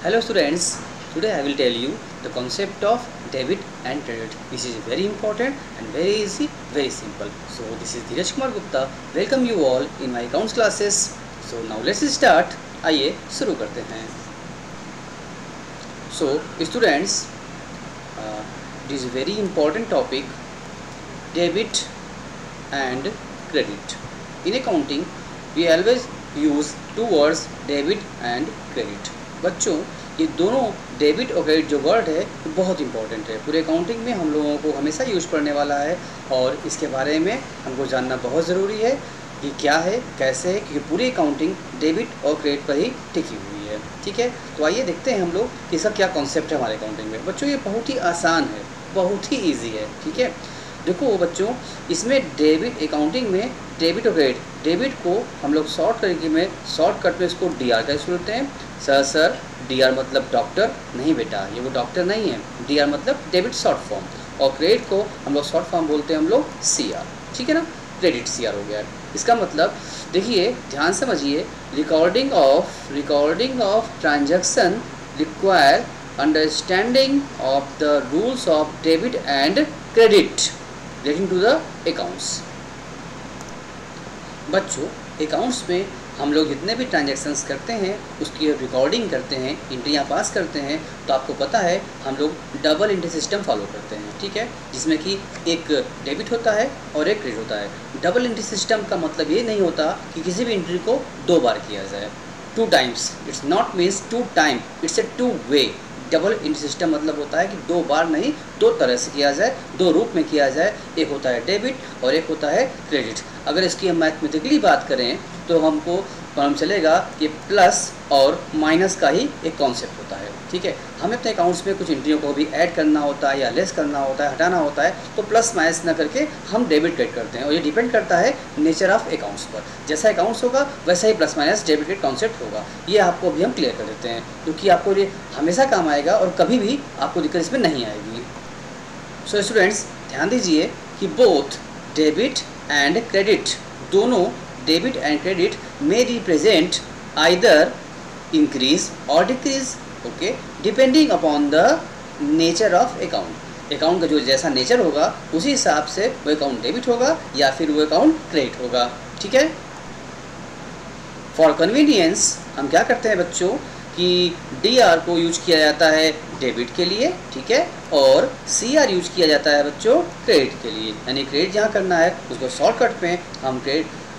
Hello students, today I will tell you the concept of debit and credit. This is very important and very easy, very simple. So this is Dheeraj Kumar Gupta. Welcome you all in my accounts classes. So now let's start. आइए शुरू करते हैं. So students, this is very important topic, debit and credit. In accounting, we always use two words, debit and credit. बच्चों, ये दोनों debit और credit जो word है वो बहुत इंपॉर्टेंट है. पूरे अकाउंटिंग में हम लोगों को हमेशा यूज़ पड़ने वाला है और इसके बारे में हमको जानना बहुत ज़रूरी है कि क्या है, कैसे है, क्योंकि पूरी अकाउंटिंग डेबिट और क्रेडिट पर ही टिकी हुई है. ठीक है, तो आइए देखते हैं हम लोग कि इसका क्या कॉन्सेप्ट है हमारे अकाउंटिंग में. बच्चों, ये बहुत ही आसान है, बहुत ही ईजी है. ठीक है, देखो बच्चों, इसमें डेबिट अकाउंटिंग में डेबिट और क्रेडिट, डेबिट को हम लोग शॉर्ट तरीके में शॉर्टकट में इसको डी आर का यूज़ करते हैं. सर डी आर मतलब डॉक्टर नहीं बेटा, ये वो डॉक्टर नहीं है. डी आर मतलब डेबिट शॉर्ट फॉर्म, और क्रेडिट को हम लोग शॉर्ट फॉर्म बोलते हैं हम लोग सी आर. ठीक है ना, क्रेडिट सी आर हो गया है. इसका मतलब देखिए, ध्यान समझिए, recording of transaction require understanding of the rules of debit and credit relating to the accounts. बच्चों, अकाउंट्स में हम लोग जितने भी ट्रांजैक्शंस करते हैं उसकी रिकॉर्डिंग करते हैं, एंट्रियाँ पास करते हैं, तो आपको पता है हम लोग डबल एंट्री सिस्टम फॉलो करते हैं. ठीक है, जिसमें कि एक डेबिट होता है और एक क्रेडिट होता है. डबल एंट्री सिस्टम का मतलब ये नहीं होता कि किसी भी एंट्री को दो बार किया जाए, two times. It's not means two time, it's a two way. Double entry system मतलब होता है कि दो बार नहीं, दो तरह से किया जाए, दो रूप में किया जाए. एक होता है डेबिट और एक होता है क्रेडिट. अगर इसकी हम मैथमेटिकली बात करें तो हमको मालूम चलेगा कि प्लस और माइनस का ही एक कॉन्सेप्ट होता है. ठीक है, हमें अपने अकाउंट्स में कुछ एंट्रियों को भी ऐड करना होता है या लेस करना होता है, हटाना होता है, तो प्लस माइनस ना करके हम डेबिट क्रेडिट करते हैं. और ये डिपेंड करता है नेचर ऑफ अकाउंट्स पर. जैसा अकाउंट्स होगा वैसा ही plus minus debit credit concept होगा. ये आपको अभी हम क्लियर कर देते हैं, क्योंकि आपको ये हमेशा काम आएगा और कभी भी आपको दिक्कत इसमें नहीं आएगी. सो स्टूडेंट्स, ध्यान दीजिए कि बोथ डेबिट एंड क्रेडिट, दोनों debit and credit may represent either increase or decrease, okay, depending upon the nature of account. Account का जो जैसा नेचर होगा उसी हिसाब से वो अकाउंट डेबिट होगा या फिर वो अकाउंट क्रेडिट होगा. ठीक है, फॉर कन्वीनियंस हम क्या करते हैं बच्चों कि डी आर को यूज किया जाता है डेबिट के लिए. ठीक है, और सी आर यूज किया जाता है बच्चों क्रेडिट के लिए. यानी क्रेडिट जहाँ करना है उसको शॉर्टकट में हम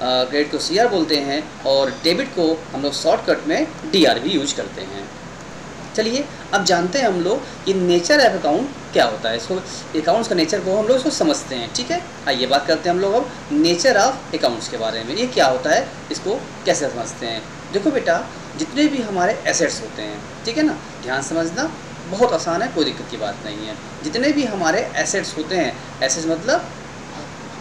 क्रेडिट को सी आर बोलते हैं और डेबिट को हम लोग शॉर्टकट में डी आर भी यूज करते हैं. चलिए अब जानते हैं हम लोग कि नेचर ऑफ अकाउंट क्या होता है. इसको अकाउंट्स का नेचर को हम लोग इसको समझते हैं. ठीक है, आइए बात करते हैं हम लोग अब नेचर ऑफ अकाउंट्स के बारे में. ये क्या होता है, इसको कैसे समझते हैं. देखो बेटा, जितने भी हमारे एसेट्स होते हैं, ठीक है ना, ध्यान समझना, बहुत आसान है, कोई दिक्कत की बात नहीं है. जितने भी हमारे एसेट्स होते हैं, एसेट्स मतलब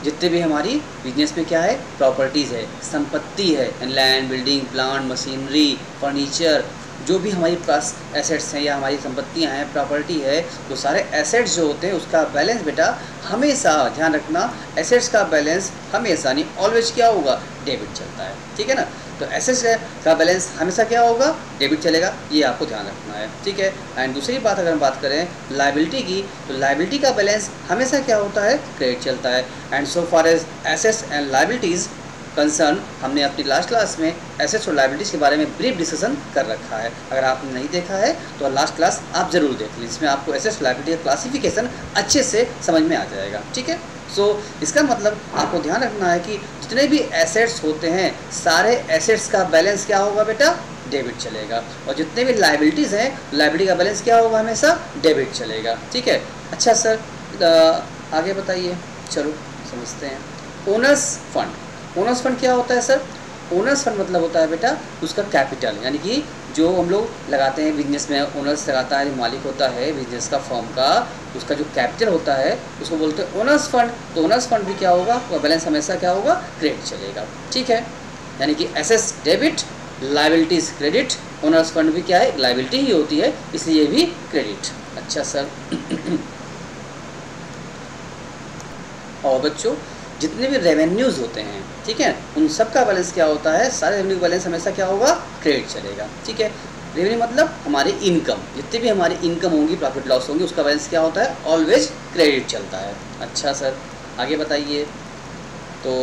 जितने भी हमारी बिजनेस में क्या है, प्रॉपर्टीज़ है, संपत्ति है, land, building, plant, machinery, furniture, जो भी हमारे पास एसेट्स हैं या हमारी संपत्तियां हैं, प्रॉपर्टी है, वो सारे एसेट्स जो होते हैं उसका बैलेंस बेटा हमेशा ध्यान रखना, एसेट्स का बैलेंस हमेशा नहीं ऑलवेज क्या होगा, डेबिट चलता है. ठीक है ना, तो एसेट्स का बैलेंस हमेशा क्या होगा, डेबिट चलेगा. ये आपको ध्यान रखना है. ठीक है, एंड दूसरी बात अगर हम बात करें लायबिलिटी की, तो लायबिलिटी का बैलेंस हमेशा क्या होता है, क्रेडिट चलता है. And so far as assets and liabilities concern, हमने अपनी लास्ट क्लास में एसेट्स और लायबिलिटीज़ के बारे में ब्रीफ डिस्कशन कर रखा है. अगर आपने नहीं देखा है तो लास्ट क्लास आप ज़रूर देख लीजिए, जिसमें आपको एसेट्स लायबिलिटी का क्लासिफिकेशन अच्छे से समझ में आ जाएगा. ठीक है, सो इसका मतलब आपको ध्यान रखना है कि जितने भी एसेट्स होते हैं सारे एसेट्स का बैलेंस क्या होगा बेटा, डेबिट चलेगा. और जितने भी लायबिलिटीज़ हैं, लायबिलिटी का बैलेंस क्या होगा, हमेशा डेबिट चलेगा. ठीक है, अच्छा सर आगे बताइए. चलो समझते हैं. ओनर्स फंड, ओनर्स फंड क्या होता है सर. ओनर्स फंड मतलब होता है बेटा उसका कैपिटल, यानी कि जो हम लोग लगाते हैं बिजनेस में, ओनर्स लगाता है, मालिक होता है बिजनेस का, फर्म का, उसका जो कैपिटल होता है उसको बोलते हैं ओनर्स फंड. तो ओनर्स फंड भी क्या होगा, वो बैलेंस हमेशा क्या होगा, क्रेडिट चलेगा. ठीक है, यानी कि assets debit, liabilities credit, owner's fund भी क्या है, लायबिलिटी ही होती है, इसलिए भी क्रेडिट. अच्छा सर और बच्चों, जितने भी रेवेन्यूज़ होते हैं, ठीक है, उन सब का बैलेंस क्या होता है, सारे रेवेन्यू बैलेंस हमेशा क्या होगा, क्रेडिट चलेगा. ठीक है, रेवेन्यू मतलब हमारी इनकम, जितनी भी हमारी इनकम होंगी, प्रॉफिट लॉस होंगी, उसका बैलेंस क्या होता है, ऑलवेज क्रेडिट चलता है। अच्छा सर आगे बताइए। तो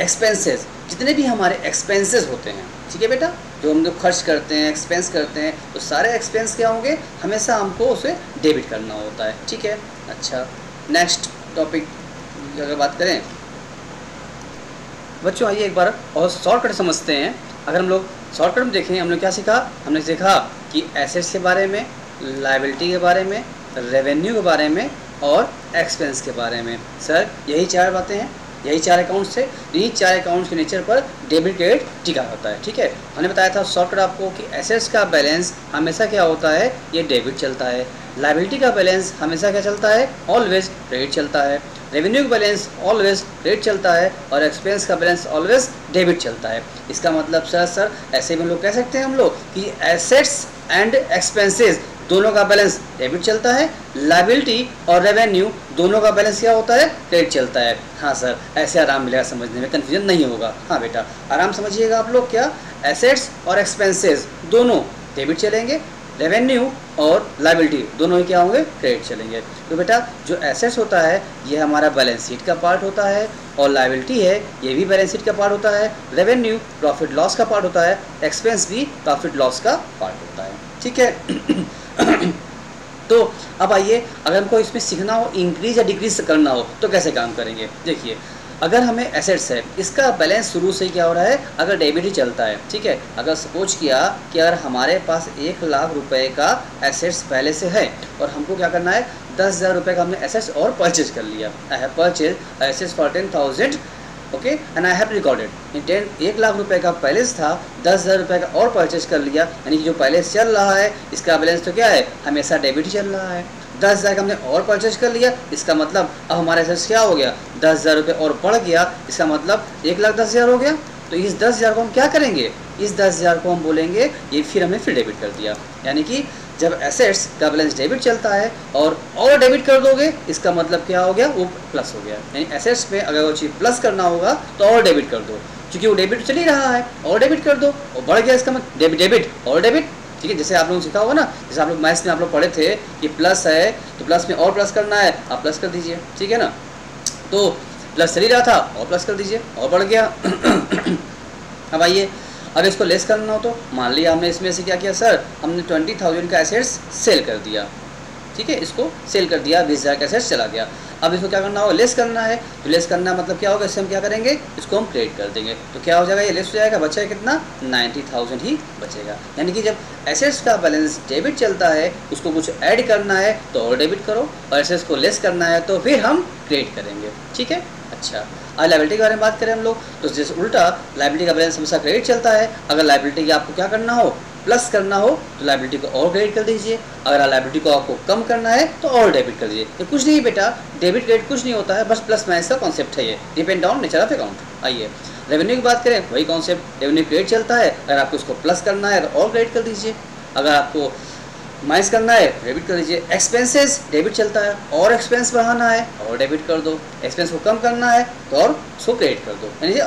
एक्सपेंसेस, जितने भी हमारे एक्सपेंसेस होते हैं, ठीक है बेटा, जो हम लोग खर्च करते हैं, एक्सपेंस करते हैं, तो सारे एक्सपेंस क्या होंगे, हमेशा हमको उसे डेबिट करना होता है, ठीक है। अच्छा नेक्स्ट टॉपिक अगर बात करें बच्चों, आइए एक बार और शॉर्टकट समझते हैं। अगर हम लोग शॉर्टकट में देखें, हम लोग क्या सीखा, हमने सीखा कि एसेट्स के बारे में, लायबिलिटी के बारे में, रेवेन्यू के बारे में और एक्सपेंस के बारे में। सर यही 4 बातें हैं, यही 4 अकाउंट्स थे। यही 4 अकाउंट्स के नेचर पर डेबिट क्रेडिट टिका होता है, ठीक है। हमने बताया था शॉर्टकट आपको कि एसेट्स का बैलेंस हमेशा क्या होता है, ये डेबिट चलता है। लायबिलिटी का बैलेंस हमेशा क्या चलता है, ऑलवेज क्रेडिट चलता है। रेवेन्यू का बैलेंस ऑलवेज क्रेडिट चलता है और एक्सपेंस का बैलेंस ऑलवेज डेबिट चलता है। इसका मतलब सर ऐसे भी हम लोग कह सकते हैं हम लोग कि एसेट्स एंड एक्सपेंसेस दोनों का बैलेंस डेबिट चलता है, लायबिलिटी और रेवेन्यू दोनों का बैलेंस क्या होता है, क्रेडिट चलता है। हाँ सर, ऐसे आराम मिलेगा समझने में, कन्फ्यूजन नहीं होगा। हाँ बेटा आराम समझिएगा आप लोग, क्या एसेट्स और एक्सपेंसेस दोनों डेबिट चलेंगे, रेवेन्यू और लायबिलिटी दोनों ही क्या होंगे, क्रेडिट चलेंगे। तो बेटा जो एसेट्स होता है ये हमारा बैलेंस शीट का पार्ट होता है और लायबिलिटी है ये भी बैलेंस शीट का पार्ट होता है, रेवेन्यू प्रॉफिट लॉस का पार्ट होता है, एक्सपेंस भी प्रॉफिट लॉस का पार्ट होता है, ठीक है। तो अब आइए, अगर हमको इसमें सीखना हो, इंक्रीज या डिक्रीज करना हो तो कैसे काम करेंगे। देखिए अगर हमें एसेट्स है, इसका बैलेंस शुरू से क्या हो रहा है, अगर डेबिट ही चलता है, ठीक है। अगर सपोज किया कि अगर हमारे पास 1 लाख रुपए का एसेट्स पहले से है और हमको क्या करना है, 10,000 रुपये का हमने एसेट्स और परचेज कर लिया। I have purchase assets for 10,000 okay and I have recorded 1 lakh रुपए का पहले से था, 10,000 रुपये का और परचेज कर लिया, यानी कि जो पहले से चल रहा है इसका बैलेंस तो क्या है, हमेशा डेबिट ही चल रहा है। 10,000 का हमने और परचेज कर लिया, इसका मतलब अब हमारे एसेट्स क्या हो गया, 10,000 रुपये और बढ़ गया, इसका मतलब 1,10,000 हो गया। तो इस 10,000 को हम क्या करेंगे, इस 10,000 को हम बोलेंगे ये फिर हमने फिर डेबिट कर दिया। यानी कि जब एसेट्स का बैलेंस डेबिट चलता है और डेबिट कर दोगे, इसका मतलब क्या हो गया, वो प्लस हो गया। यानी एसेट्स में अगर वो चीज़ प्लस करना होगा तो और डेबिट कर दो, क्योंकि वो डेबिट चल ही रहा है, और डेबिट कर दो, और बढ़ गया इसका मतलब डेबिट और डेबिट, ठीक है। जैसे आप लोगों ने सीखा होगा ना, जैसे आप लोग मैथ्स में आप लोग पढ़े थे कि प्लस है तो प्लस में और प्लस करना है, आप प्लस कर दीजिए, ठीक है ना। तो प्लस चल ही रहा था और प्लस कर दीजिए और बढ़ गया। अब आइए, अगर इसको लेस करना हो तो मान लिया हमने इसमें से क्या किया सर, हमने 20,000 का एसेट्स सेल कर दिया, ठीक है, इसको सेल कर दिया, 20,000 का एसेट्स चला गया। अब इसको क्या करना होगा, लेस करना है। तो लेस करना मतलब क्या होगा, इससे हम क्या करेंगे, इसको हम क्रेडिट कर देंगे। तो क्या हो जाएगा, ये लेस हो जाएगा, बचेगा कितना, 90,000 ही बचेगा। यानी कि जब एसेट्स का बैलेंस डेबिट चलता है, उसको कुछ ऐड करना है तो और डेबिट करो, और एसेट्स को लेस करना है तो फिर हम क्रेडिट करेंगे, ठीक है। अच्छा, आज लायबिलिटी के बारे में बात करें हम लोग, तो जैसे उल्टा लायबिलिटी का बैलेंस हमेशा क्रेडिट चलता है। अगर लायबिलिटी की आपको क्या करना हो, प्लस करना हो, तो लायबिलिटी को और क्रेडिट कर दीजिए। अगर लायबिलिटी को आपको कम करना है तो और डेबिट कर दीजिए। तो कुछ नहीं बेटा, डेबिट क्रेडिट कुछ नहीं होता है, बस प्लस माइनस का कॉन्सेप्ट है, ये depend on nature of account. आइए रेवेन्यू की बात करें, वही कॉन्सेप्ट, रेवेन्यू क्रेडिट चलता है, अगर आपको उसको प्लस करना है तो और क्रेडिट कर दीजिए, अगर आपको माइनस करना है डेबिट कर दीजिए। एक्सपेंसेस डेबिट चलता है, और एक्सपेंस बढ़ाना है और डेबिट कर दो, एक्सपेंस को कम करना है तो और उसको क्रेडिट कर दो, यानी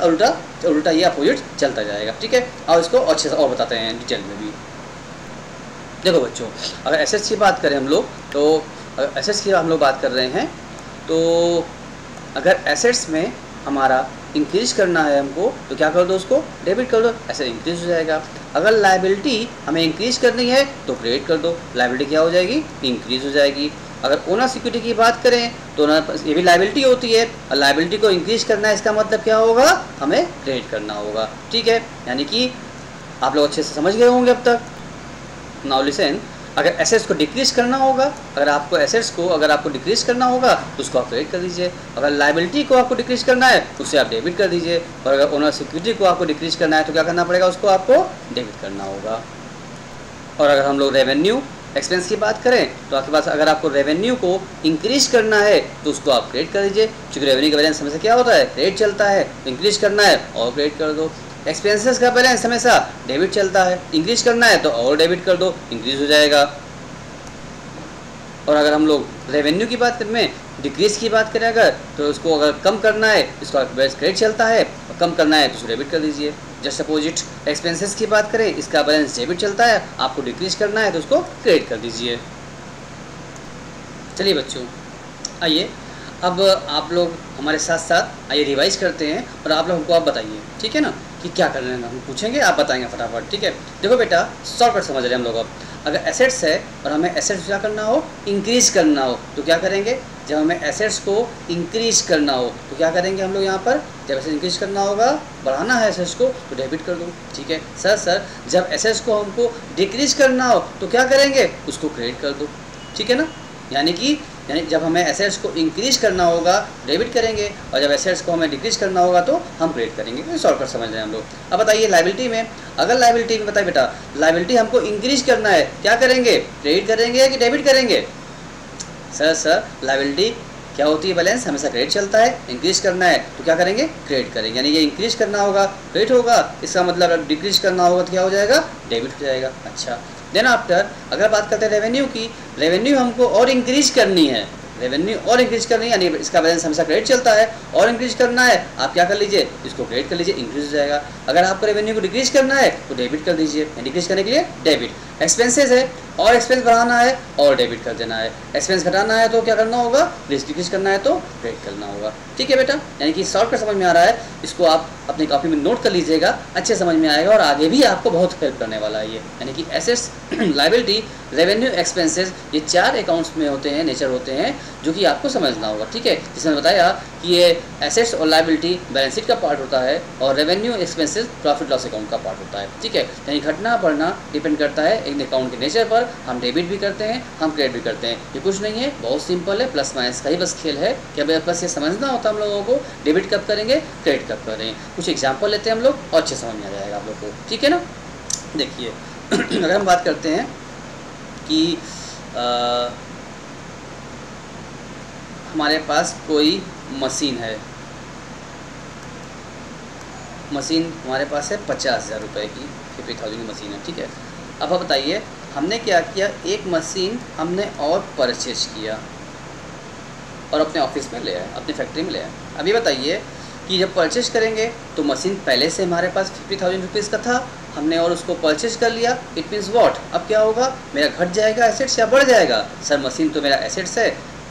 उल्टा ये अपोजिट चलता जाएगा, ठीक है। और इसको अच्छे से और बताते हैं डिटेल में भी। देखो बच्चों, अगर एसेट्स की बात करें हम लोग, तो एसेट्स की हम लोग बात कर रहे हैं, तो अगर एसेट्स में हमारा इंक्रीज करना है हमको, तो क्या कर दो, उसको डेबिट कर दो, ऐसे इंक्रीज हो जाएगा। अगर लायबिलिटी हमें इंक्रीज करनी है तो क्रेडिट कर दो, लायबिलिटी क्या हो जाएगी, इंक्रीज हो जाएगी। अगर ओनर सिक्योरिटी की बात करें तो ये भी लायबिलिटी होती है, और लायबिलिटी को इंक्रीज करना है, इसका मतलब क्या होगा, हमें क्रेडिट करना होगा, ठीक है। यानी कि आप लोग अच्छे से समझ गए होंगे अब तक। नाउ लिसन, अगर एसेट्स को डिक्रीज करना होगा, अगर आपको डिक्रीज करना होगा तो उसको आप क्रेडिट कर दीजिए। अगर लायबिलिटी को आपको डिक्रीज करना है तो उसे आप डेबिट कर दीजिए, और अगर ओनर सिक्योरिटी को आपको डिक्रीज करना है तो क्या करना पड़ेगा, उसको आपको डेबिट करना होगा। और अगर हम लोग रेवेन्यू एक्सपेंस की बात करें, तो आपके पास अगर आपको रेवेन्यू को इंक्रीज करना है तो उसको आप क्रेडिट कर दीजिए, क्योंकि रेवेन्यू का बैलेंस हमेशा क्या होता है, क्रेडिट चलता है, तो इंक्रीज करना है और क्रेडिट कर दो। एक्सपेंसेस का बैलेंस हमेशा डेबिट चलता है, इंक्रीज करना है तो और डेबिट कर दो, इंक्रीज हो जाएगा। और अगर हम लोग रेवेन्यू की बात करें, डिक्रीज की बात करें अगर, तो उसको अगर कम करना है, इसका बैलेंस क्रेडिट चलता है, और कम करना है तो उसको डेबिट कर दीजिए। जस्ट अपोजिट एक्सपेंसेस की बात करें, इसका बैलेंस डेबिट चलता है, आपको डिक्रीज करना है तो उसको क्रेडिट कर दीजिए। चलिए बच्चों, आइए अब आप लोग हमारे साथ साथ आइए रिवाइज करते हैं और आप लोग हमको आप बताइए, ठीक है ना, कि क्या करना है। हम पूछेंगे, आप बताएंगे फटाफट, ठीक है। देखो बेटा, शॉर्टकट समझ रहे हैं हम लोग। अब अगर एसेट्स है और हमें एसेट्स क्या करना हो, इंक्रीज करना हो, तो क्या करेंगे? जब हमें एसेट्स को इंक्रीज करना हो तो क्या करेंगे हम लोग यहाँ पर? जब एसेट्स इंक्रीज करना होगा, बढ़ाना है एसेट्स को, तो डेबिट कर दो, ठीक है। सर जब एसेट्स को हमको डिक्रीज करना हो तो क्या करेंगे? उसको क्रेडिट कर दो, ठीक है ना। यानी जब हमें एसेट्स को इंक्रीज करना होगा डेबिट करेंगे, और जब एसेट्स को हमें डिक्रीज करना होगा तो हम क्रेडिट करेंगे। तो शॉर्टकट समझ रहे हैं हम लोग। अब बताइए लायबिलिटी में, अगर लायबिलिटी में बताइए बेटा, लायबिलिटी हमको इंक्रीज करना है, क्या करेंगे? क्रेडिट करेंगे कि डेबिट करेंगे? सर लायबिलिटी क्या होती है? बैलेंस हमेशा क्रेडिट चलता है। इंक्रीज करना है तो क्या करेंगे? क्रेडिट करेंगे। यानी ये इंक्रीज करना होगा क्रेडिट होगा, इसका मतलब डिक्रीज करना होगा तो क्या हो जाएगा? डेबिट हो जाएगा। अच्छा, देन आफ्टर अगर बात करते हैं रेवेन्यू की, रेवेन्यू हमको और इंक्रीज करनी है, रेवेन्यू और इंक्रीज करनी है, यानी इसका बैलेंस हमेशा क्रेडिट चलता है, और इंक्रीज करना है, आप क्या कर लीजिए? इसको क्रेडिट कर लीजिए, इंक्रीज हो जाएगा। अगर आपको रेवेन्यू को डिक्रीज करना है तो डेबिट कर दीजिए, डिक्रीज करने के लिए डेबिट। एक्सपेंसेस है और एक्सपेंस बढ़ाना है और डेबिट कर देना है, एक्सपेंस घटाना है तो क्या करना होगा? डिक्रीज करना है तो क्रेडिट करना होगा, ठीक है बेटा। यानी कि शॉर्टकट समझ में आ रहा है, इसको आप अपनी कॉपी में नोट कर लीजिएगा, अच्छे समझ में आएगा और आगे भी आपको बहुत हेल्प करने वाला है ये। यानी कि एसेट्स, लायबिलिटी, रेवेन्यू, एक्सपेंसेस, ये 4 अकाउंट्स में होते हैं, नेचर होते हैं, जो कि आपको समझना होगा, ठीक है। जिसमें बताया कि ये एसेट्स और लायबिलिटी बैलेंस शीट का पार्ट होता है और revenue expenses profit loss account का पार्ट होता है, ठीक है। यानी घटना बढ़ना डिपेंड करता है एक अकाउंट के नेचर पर। हम डेबिट भी करते हैं, हम क्रेडिट भी करते हैं, ये कुछ नहीं है, बहुत सिंपल है, प्लस माइनस का ही बस खेल है। क्या बस ये समझना होता है हम लोगों को, डेबिट कब करेंगे, क्रेडिट कब करेंगे। कुछ एग्जाम्पल लेते हैं हम लोग और अच्छे समझ में आ जाएगा आप लोग को, ठीक है ना। देखिए अगर हम बात करते हैं कि हमारे पास कोई मशीन है, मशीन हमारे पास है 50,000 रुपये की, 50,000 की मशीन है, ठीक है। अब आप बताइए हमने क्या किया, एक मशीन हमने और परचेज किया और अपने ऑफिस में ले आए, अपनी फैक्ट्री में ले आए। अब ये बताइए कि जब परचेज करेंगे तो मशीन पहले से हमारे पास 50,000 रुपीज़ का था, हमने और उसको परचेज कर लिया, इट मीन्स व्हाट? अब क्या होगा? मेरा घट जाएगा एसेट्स या बढ़ जाएगा? सर मशीन तो मेरा एसेट्स है,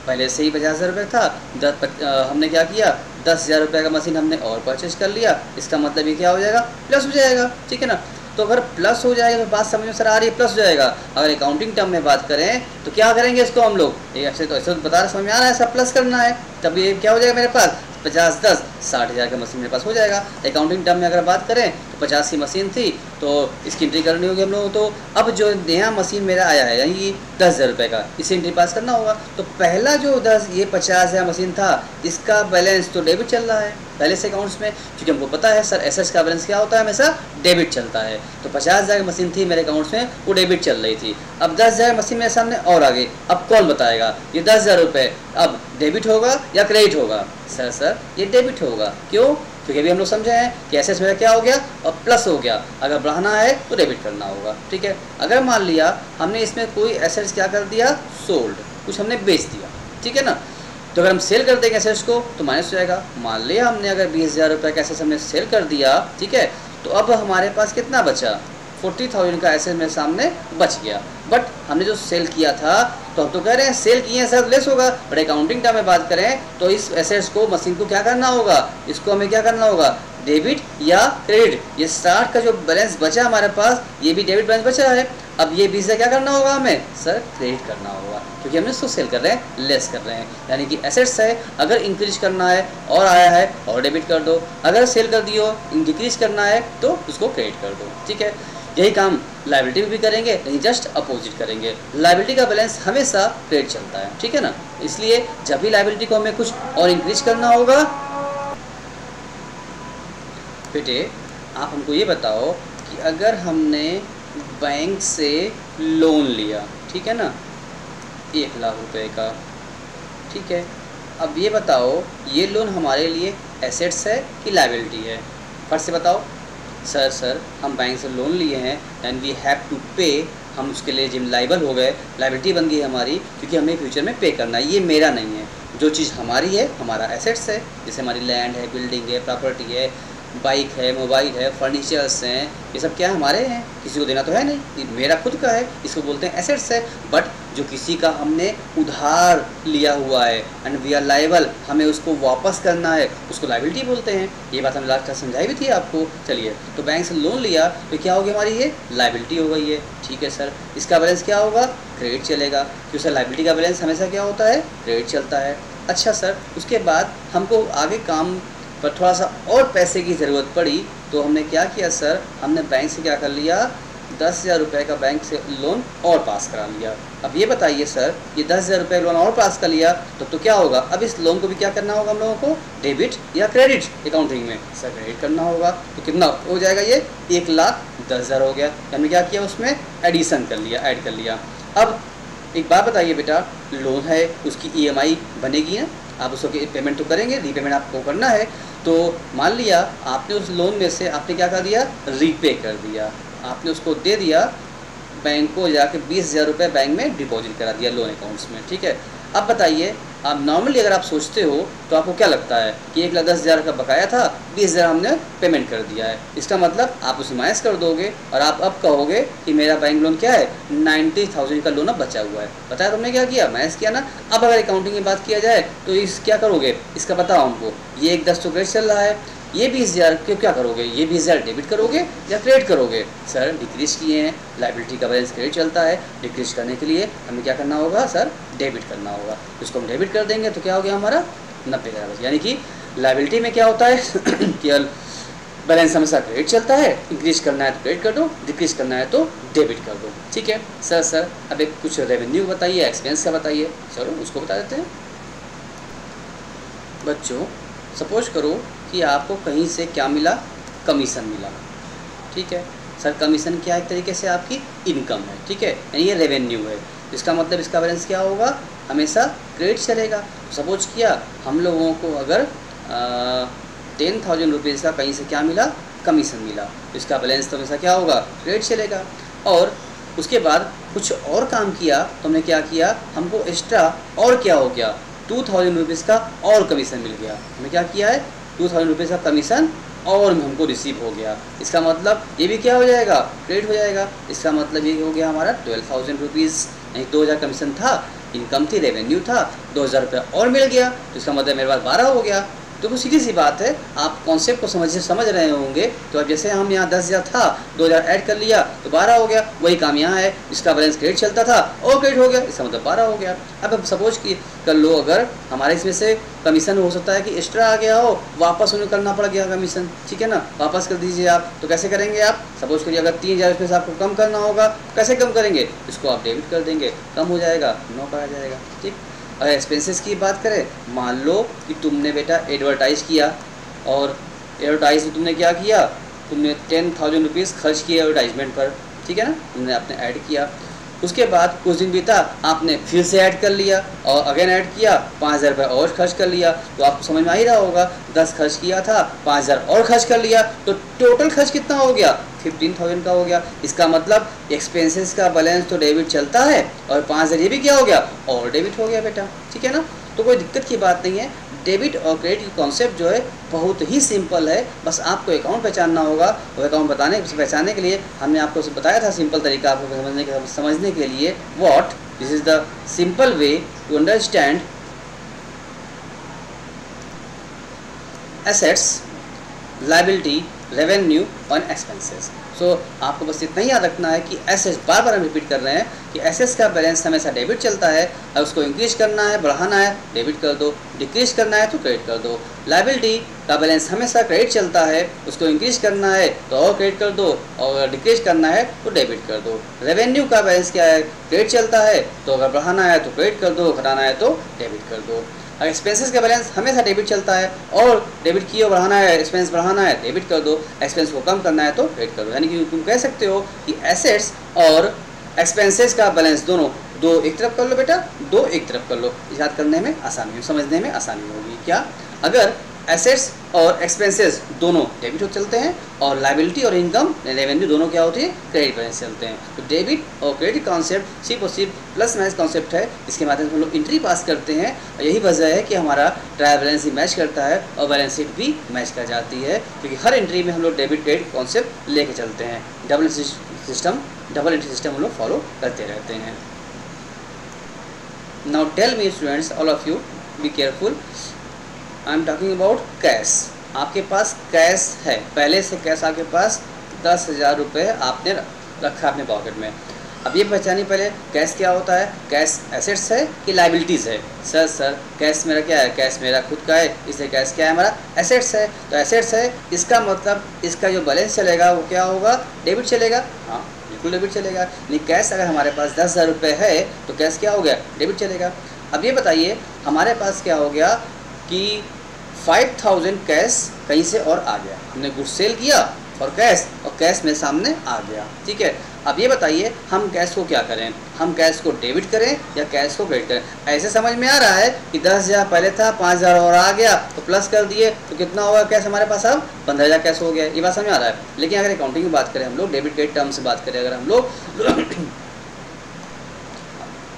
पहले से ही 50,000 रुपये था, हमने क्या किया? 10,000 रुपये का मशीन हमने और परचेज कर लिया, इसका मतलब ये क्या हो जाएगा? प्लस हो जाएगा, ठीक है ना। तो अगर प्लस हो जाएगा तो बात समझ में सर आ रही है, प्लस हो जाएगा। अगर अकाउंटिंग टर्म में बात करें तो क्या करेंगे इसको हम लोग? ऐसे तो बता रहे, समझ में आ रहा है, सब प्लस करना है, तब ये क्या हो जाएगा मेरे पास? 50, 10, 60,000 का मशीन मेरे पास हो जाएगा। अकाउंटिंग टर्म में अगर बात करें तो 50 की मशीन थी तो इसकी एंट्री करनी होगी हम लोगों को। तो अब जो नया मशीन मेरा आया है, यानी कि 10,000 रुपये का, इसे एंट्री पास करना होगा। तो पहला जो 10, ये 50,000 मशीन था, इसका बैलेंस तो डेबिट चल रहा है पहले से अकाउंट्स में, क्योंकि हमको पता है सर एसेट्स का बैलेंस क्या होता है, हमेशा डेबिट चलता है। तो 50,000 की मशीन थी मेरे अकाउंट्स में, वो डेबिट चल रही थी। अब 10,000 मशीन मेरे सामने और आ गई, अब कौन बताएगा ये 10,000 रुपये अब डेबिट होगा या क्रेडिट होगा? सर ये डेबिट होगा। क्यों? क्योंकि अभी हम लोग समझे हैं कि एसेट्स मेरा क्या हो गया और प्लस हो गया, अगर बढ़ाना है तो डेबिट करना होगा, ठीक है। अगर मान लिया हमने इसमें कोई एसेट्स क्या कर दिया, सोल्ड, कुछ हमने बेच दिया, ठीक है ना, तो अगर हम सेल कर देंगे एसेट्स को तो माइनस हो जाएगा। मान लिया हमने अगर 20,000 रुपये का एसेट्स हमने सेल कर दिया, ठीक है, तो अब हमारे पास कितना बचा? 40,000 का एसेट मेरे सामने बच गया। बट हमने जो सेल किया था तो हम तो कह रहे हैं सेल किए हैं सर लेस होगा, बट अकाउंटिंग टर्म में बात करें तो इस एसेट्स को, मशीन को क्या करना होगा? इसको हमें क्या करना होगा? डेबिट या क्रेडिट? ये 60 का जो बैलेंस बचा हमारे पास, ये भी डेबिट बैलेंस बचा है। अब ये 20 क्या करना होगा हमें? सर क्रेडिट करना होगा, क्योंकि हमने इसको सेल कर रहे हैं, लेस कर रहे हैं। यानी कि एसेट्स है, अगर इंक्रीज करना है और आया है और डेबिट कर दो, अगर सेल कर दियो डिक्रीज करना है तो उसको क्रेडिट कर दो, ठीक है। यही काम लायबिलिटी में भी करेंगे, नहीं जस्ट अपोजिट करेंगे। लायबिलिटी का बैलेंस हमेशा क्रेडिट चलता है, ठीक है ना। इसलिए जब भी लायबिलिटी को हमें कुछ और इंक्रीज करना होगा, बेटे आप हमको ये बताओ कि अगर हमने बैंक से लोन लिया, ठीक है ना, 1 लाख रुपए का, ठीक है, अब ये बताओ ये लोन हमारे लिए एसेट्स है कि लायबिलिटी है? फर्स्ट से बताओ। सर हम बैंक से लोन लिए हैं एंड वी हैव टू पे, हम उसके लिए जिम लाइबल हो गए, लायबिलिटी बन गई हमारी, क्योंकि हमें फ्यूचर में पे करना है, ये मेरा नहीं है। जो चीज़ हमारी है हमारा एसेट्स है, जैसे हमारी लैंड है, बिल्डिंग है, प्रॉपर्टी है, बाइक है, मोबाइल है, फर्नीचर्स हैं, ये सब क्या है, हमारे हैं, किसी को देना तो है नहीं, ये मेरा खुद का है, इसको बोलते हैं एसेट्स है। बट जो किसी का हमने उधार लिया हुआ है एंड वी आर लायबल, हमें उसको वापस करना है, उसको लायबिलिटी बोलते हैं। ये बात हमने लास्ट क्लास समझाई भी थी आपको। चलिए, तो बैंक से लोन लिया तो क्या हो गया, हमारी ये लायबिलिटी हो गई है। ठीक है सर, इसका बैलेंस क्या होगा, क्रेडिट चलेगा, क्योंकि सर लायबिलिटी का बैलेंस हमेशा क्या होता है, क्रेडिट चलता है। अच्छा सर, उसके बाद हमको आगे काम पर थोड़ा सा और पैसे की ज़रूरत पड़ी, तो हमने क्या किया सर, हमने बैंक से क्या कर लिया, 10,000 रुपये का बैंक से लोन और पास करा लिया। अब ये बताइए सर, ये 10,000 रुपये लोन और पास कर लिया तो क्या होगा, अब इस लोन को भी क्या करना होगा हम लोगों को, डेबिट या क्रेडिट अकाउंटिंग में सर क्रेडिट करना होगा। तो कितना हो जाएगा, ये 1,10,000 हो गया। हमने क्या किया, उसमें एडिशन कर लिया, ऐड कर लिया। अब एक बात बताइए बेटा, लोन है उसकी EMI बनेगी ना, आप उसको पेमेंट तो करेंगे, रीपेमेंट आपको करना है। तो मान लिया आपने उस लोन में से आपने क्या कर दिया, रीपे कर दिया, आपने उसको दे दिया बैंक को, जाके 20,000 रुपये बैंक में डिपॉजिट करा दिया लोन अकाउंट्स में। ठीक है, अब बताइए, आप नॉर्मली अगर आप सोचते हो तो आपको क्या लगता है कि 1,10,000 का बकाया था, 20,000 हमने पेमेंट कर दिया है, इसका मतलब आप उसे माइनस कर दोगे और आप अब कहोगे कि मेरा बैंक लोन क्या है, 90,000 का लोन अब बचा हुआ है। बताया तुमने क्या किया, माइनस किया ना। अब अगर अकाउंटिंग की बात किया जाए तो इस क्या करोगे, इसका बताओ हमको, ये 1,10 तो क्रेडिट चल रहा है, ये 20,000 क्यों क्या करोगे, ये 20,000 डेबिट करोगे या क्रेडिट करोगे। सर डिक्रीज किए हैं, लायबिलिटी का बैलेंस क्रेडिट चलता है, डिक्रीज करने के लिए हमें क्या करना होगा सर, डेबिट करना होगा। इसको हम डेबिट कर देंगे तो क्या हो गया हमारा 90,000। यानी कि लायबिलिटी में क्या होता है केवल बैलेंस हमेशा क्रेडिट चलता है, इंक्रीज करना है तो क्रेडिट कर दो, डिक्रीज करना है तो डेबिट कर दो। ठीक है सर अब एक कुछ रेवेन्यू बताइए, एक्सपेंस का बताइए। चलो उसको बता देते हैं बच्चों। सपोज करो कि आपको कहीं से क्या मिला, कमीशन मिला। ठीक है सर, कमीशन क्या एक तरीके से आपकी इनकम है। ठीक है, यानी ये रेवेन्यू है, इसका मतलब इसका बैलेंस क्या होगा, हमेशा क्रेडिट चलेगा। सपोज किया हम लोगों को अगर 10,000 रुपीज़ का कहीं से क्या मिला, कमीशन मिला, इसका बैलेंस तो हमेशा क्या होगा, क्रेडिट चलेगा। और उसके बाद कुछ और काम किया तो हमने क्या किया, हमको एक्स्ट्रा और क्या हो गया, 2,000 रुपीज़ का और कमीशन मिल गया। हमने क्या किया है, 2,000 रुपीज़ का कमीशन और हमको रिसीव हो गया, इसका मतलब ये भी क्या हो जाएगा, क्रेडिट हो जाएगा। इसका मतलब ये हो गया हमारा 12,000 रुपीज़, नहीं 2,000 कमीशन था, इनकम थी, रेवेन्यू था, 2,000 रुपये और मिल गया, तो इसका मतलब मेरे पास 12 हो गया। तो वो सीधी सी बात है, आप कॉन्सेप्ट को समझ रहे होंगे। तो अब जैसे हम यहाँ 10,000 था, 2,000 ऐड कर लिया तो 12 हो गया। वही काम यहाँ है, इसका बैलेंस क्रेडिट चलता था और क्रेडिट हो गया, इसका मतलब 12 हो गया। अब सपोज कि कर लो, अगर हमारे इसमें से कमीशन हो सकता है कि एक्स्ट्रा आ गया हो, वापस उन्हें करना पड़ गया कमीशन, ठीक है ना, वापस कर दीजिए आप। तो कैसे करेंगे आप, सपोज करिए अगर 3,000 इसमें से आपको कम करना होगा, कैसे कम करेंगे, इसको आप डेबिट कर देंगे, कम हो जाएगा, 9 का आ जाएगा। ठीक, अगर एक्सपेंसेस की बात करें, मान लो कि तुमने बेटा एडवर्टाइज़ किया और एडवर्टाइज में तुमने क्या किया, तुमने 10,000 रुपीज़ खर्च किए एडवर्टाइजमेंट पर। ठीक है ना, तुमने आपने ऐड किया, उसके बाद कुछ दिन बीता, आपने फिर से ऐड कर लिया और अगेन ऐड किया, 5,000 रुपये और खर्च कर लिया। तो आपको समझ में आ ही रहा होगा, 10 खर्च किया था, 5,000 और खर्च कर लिया, तो टोटल खर्च कितना हो गया, 15,000 का हो गया। इसका मतलब एक्सपेंसेस का बैलेंस तो डेबिट चलता है और 5,000 ये भी क्या हो गया, और डेबिट हो गया बेटा। ठीक है ना, तो कोई दिक्कत की बात नहीं है। डेबिट और क्रेडिट की कॉन्सेप्ट जो है बहुत ही सिंपल है, बस आपको अकाउंट पहचानना होगा। और अकाउंट पहचानने के लिए हमने आपको बताया था सिंपल तरीका आपको समझने के लिए। What this is the simple way to understand assets, liability, revenue और एक्सपेंसेस। सो आपको बस इतना ही याद रखना है कि एसेट्स, बार बार हम रिपीट कर रहे हैं कि एसेट्स का बैलेंस हमेशा डेबिट चलता है, और उसको इंक्रीज करना है, बढ़ाना है, डेबिट कर दो, डिक्रीज करना है तो क्रेडिट कर दो। लायबिलिटी का बैलेंस हमेशा क्रेडिट चलता है, उसको इंक्रीज करना है तो और क्रेडिट कर दो, और डिक्रीज करना है तो डेबिट कर दो। रेवेन्यू का बैलेंस क्या है, क्रेडिट चलता है, तो अगर बढ़ाना है तो क्रेडिट कर दो, घटाना है तो डेबिट कर दो। एक्सपेंसेस का बैलेंस हमेशा डेबिट चलता है, और डेबिट किए बढ़ाना है, एक्सपेंस बढ़ाना है, डेबिट कर दो, एक्सपेंस को कम करना है तो क्रेडिट कर दो। यानी कि तुम कह सकते हो कि एसेट्स और एक्सपेंसेस का बैलेंस दोनों, दो एक तरफ कर लो बेटा, दो एक तरफ कर लो, याद करने में आसानी हो, समझने में आसानी होगी। क्या, अगर एसेट्स और एक्सपेंसेस दोनों डेबिट हो चलते हैं और लाइबिलिटी और इनकम रेवेन्यू दोनों क्या होती है, क्रेडिट बैलेंस चलते हैं। तो डेबिट और क्रेडिट कॉन्सेप्ट सिर्फ और सिर्फ प्लस माइनस कॉन्सेप्ट है, इसके माध्यम से हम लोग एंट्री पास करते हैं और यही वजह है कि हमारा ट्रायल बैलेंस भी मैच करता है और बैलेंस शीट भी मैच कर जाती है, क्योंकि हर एंट्री में हम लोग डेबिट क्रेडिट कॉन्सेप्ट लेके चलते हैं। डबल एंट्री सिस्टम हम लोग फॉलो करते रहते हैं। Now tell me students, all of you be careful, I am talking about cash. आपके पास कैश है, पहले से कैश आपके पास 10,000 रुपये आपने रखा अपने पॉकेट में। अब ये पहचानिए पहले कैश क्या होता है, कैश एसेट्स है कि लाइबिलिटीज़ है। सर कैश मेरा क्या है, कैश मेरा खुद का है, इसलिए कैश क्या है हमारा, एसेट्स है। तो एसेट्स है, इसका मतलब इसका जो बैलेंस चलेगा वो क्या होगा, डेबिट चलेगा। हाँ बिल्कुल डेबिट चलेगा। नहीं, कैश अगर हमारे पास 10,000 रुपये है तो कैश क्या हो गया, डेबिट चलेगा। अब ये बताइए हमारे पास क्या हो गया कि 5,000 कैश कहीं से और आ गया, हमने गुड्स सेल किया और कैश मेरे सामने आ गया, ठीक है। अब ये बताइए हम कैश को क्या करें, हम कैश को डेबिट करें या कैश को क्रेडिट करें। ऐसे समझ में आ रहा है कि 10,000 पहले था, 5,000 और आ गया तो प्लस कर दिए तो कितना होगा कैश हमारे पास, अब 15,000 कैश हो गया। ये बात समझ में आ रहा है। लेकिन अगर अकाउंटिंग की बात करें हम लोग, डेबिट क्रेडिट टर्म से बात करें अगर हम लोग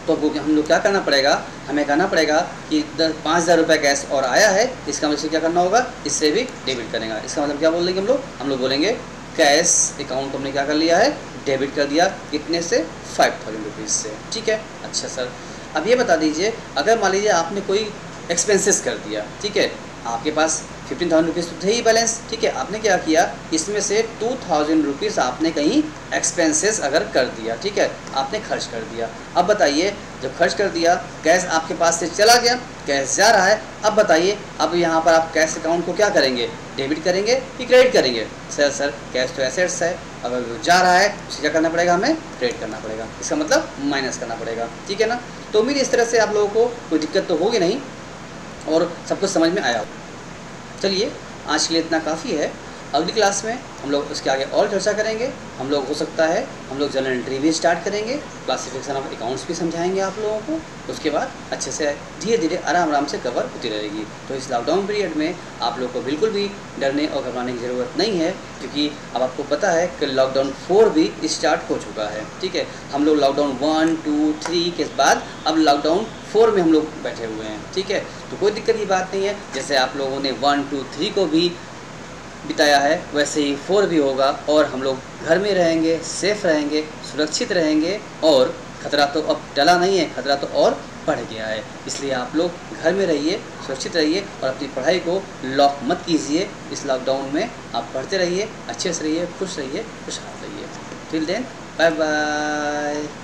तो हम लोग क्या करना पड़ेगा, हमें कहना पड़ेगा कि 5,000 रुपये कैश और आया है, इसका मतलब क्या करना होगा, इससे भी डेबिट करेगा। इसका मतलब क्या बोलेंगे हम लोग बोलेंगे कैश अकाउंट को हमने क्या कर लिया है, डेबिट कर दिया। कितने से, 5,000 रुपीज़ से, ठीक है। अच्छा सर, अब ये बता दीजिए अगर मान लीजिए आपने कोई एक्सपेंसेस कर दिया, ठीक है, आपके पास 15,000 रुपीज़ तो थे ही बैलेंस, ठीक है, आपने क्या किया, इसमें से 2,000 रुपीज़ आपने कहीं एक्सपेंसेस अगर कर दिया, ठीक है, आपने खर्च कर दिया। अब बताइए जब खर्च कर दिया, कैश आपके पास से चला गया, कैश जा रहा है। अब बताइए अब यहाँ पर आप कैश अकाउंट को क्या करेंगे, डेबिट करेंगे कि क्रेडिट करेंगे। सर कैश तो एसेट्स है, अगर वो जा रहा है उसे क्या करना पड़ेगा, हमें क्रेडिट करना पड़ेगा, इसका मतलब माइनस करना पड़ेगा, ठीक है ना। तो उम्मीद इस तरह से आप लोगों को कोई दिक्कत तो होगी नहीं और सब कुछ समझ में आया। चलिए आज के लिए इतना काफ़ी है, अगली क्लास में हम लोग उसके आगे और चर्चा करेंगे। हम लोग हो सकता है हम लोग जनरल एंट्री भी स्टार्ट करेंगे, क्लासिफिकेशन ऑफ अकाउंट्स भी समझाएंगे आप लोगों को। उसके बाद अच्छे से धीरे धीरे आराम से कवर होती रहेगी। तो इस लॉकडाउन पीरियड में आप लोग को बिल्कुल भी डरने और घबराने की ज़रूरत नहीं है, क्योंकि अब आपको पता है कि लॉकडाउन 4 भी स्टार्ट हो चुका है, ठीक है। हम लोग लॉकडाउन 1, 2, 3 के बाद अब लॉकडाउन 4 में हम लोग बैठे हुए हैं, ठीक है। तो कोई दिक्कत की बात नहीं है, जैसे आप लोगों ने 1, 2, 3 को भी बिताया है वैसे ही 4 भी होगा और हम लोग घर में रहेंगे, सेफ रहेंगे, सुरक्षित रहेंगे और खतरा तो अब टला नहीं है, खतरा तो और बढ़ गया है। इसलिए आप लोग घर में रहिए, सुरक्षित रहिए और अपनी पढ़ाई को लॉक मत कीजिए। इस लॉकडाउन में आप पढ़ते रहिए, अच्छे से रहिए, खुश रहिए, खुशहाल रहिए। Till then bye bye.